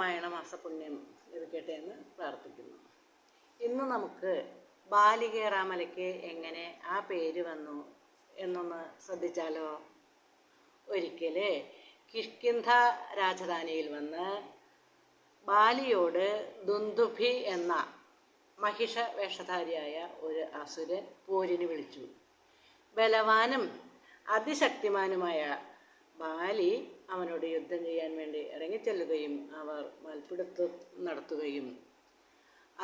രാമായണ മാസപുണ്യം ലഭിക്കട്ടെ എന്ന് പ്രാർത്ഥിക്കുന്നു. ഇന്ന് നമുക്ക് ബാലികേറാമലയ്ക്ക് എങ്ങനെ ആ പേര് വന്നു എന്നൊന്ന് ശ്രദ്ധിച്ചാലോ. ഒരിക്കൽ കിഷ്കിന്ധ രാജധാനിയിൽ വന്ന് ബാലിയോട് ദുന്ദുഭി എന്ന മഹിഷ വേഷധാരിയായ ഒരു അസുരൻ പോരിന് വിളിച്ചു. ബലവാനും അതിശക്തിമാനുമായ ബാലി അവനോട് യുദ്ധം ചെയ്യാൻ വേണ്ടി ഇറങ്ങിച്ചെല്ലുകയും അവർ മൽപ്പിടുത്തം നടത്തുകയും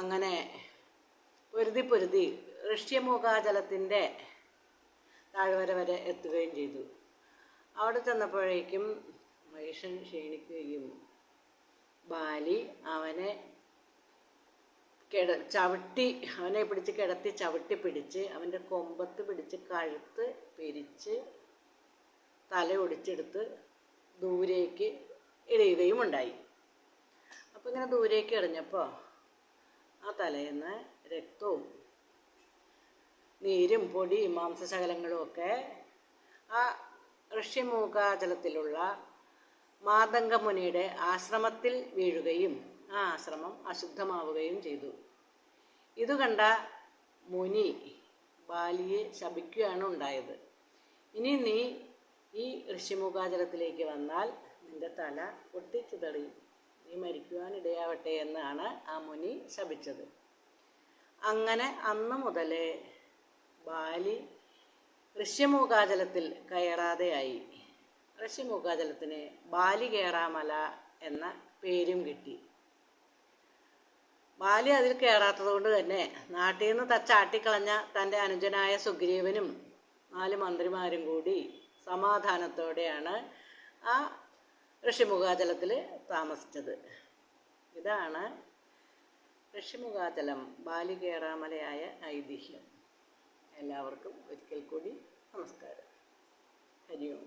അങ്ങനെ പൊരുതി ഋഷ്യമൂകാചലത്തിൻ്റെ താഴ്വര വരെ എത്തുകയും ചെയ്തു. അവിടെ ചെന്നപ്പോഴേക്കും മഹിഷൻ ക്ഷീണിക്കുകയും ബാലി അവനെ പിടിച്ച് കിടത്തി ചവിട്ടി പിടിച്ച് അവൻ്റെ കൊമ്പത്ത് പിടിച്ച് കഴുത്ത് പിരിച്ച് തല ഒടിച്ചെടുത്ത് ദൂരേക്ക് എറിയുകയും ഉണ്ടായി. അപ്പോൾ ഇങ്ങനെ ദൂരേക്ക് എറിഞ്ഞപ്പോൾ ആ തലേന്ന് രക്തവും നീരും പൊടിയും മാംസശകലങ്ങളും ഒക്കെ ആ ഋഷ്യമൂകാചലത്തിലുള്ള മാതംഗമുനിയുടെ ആശ്രമത്തിൽ വീഴുകയും ആ ആശ്രമം അശുദ്ധമാവുകയും ചെയ്തു. ഇത് കണ്ട മുനി ബാലിയെ ശപിക്കുകയാണ് ഉണ്ടായത്. ഇനി നീ ഈ ഋഷ്യമൂകാചലത്തിലേക്ക് വന്നാൽ നിന്റെ തല പൊട്ടിച്ചിതറി നീ മരിക്കുവാനിടയാവട്ടെ എന്നാണ് ആ മുനി ശപിച്ചത്. അങ്ങനെ അന്ന് മുതൽ ബാലി ഋഷ്യമൂകാചലത്തിൽ കയറാതെയായി. ഋഷ്യമൂകാചലത്തിന് ബാലികേറാമല എന്ന പേരും കിട്ടി. ബാലി അതിൽ കയറാത്തത് കൊണ്ട് തന്നെ നാട്ടിൽ നിന്ന് തച്ചാട്ടിക്കളഞ്ഞ തൻ്റെ അനുജനായ സുഗ്രീവനും 4 മന്ത്രിമാരും കൂടി സമാധാനത്തോടെയാണ് ആ ഋഷ്യമൂകാചലത്തിൽ താമസിച്ചത്. ഇതാണ് ഋഷ്യമൂകാചലം ബാലികേറാമലയായ ഐതിഹ്യം. എല്ലാവർക്കും ഒരിക്കൽ കൂടി നമസ്കാരം. ഹരി ഓം.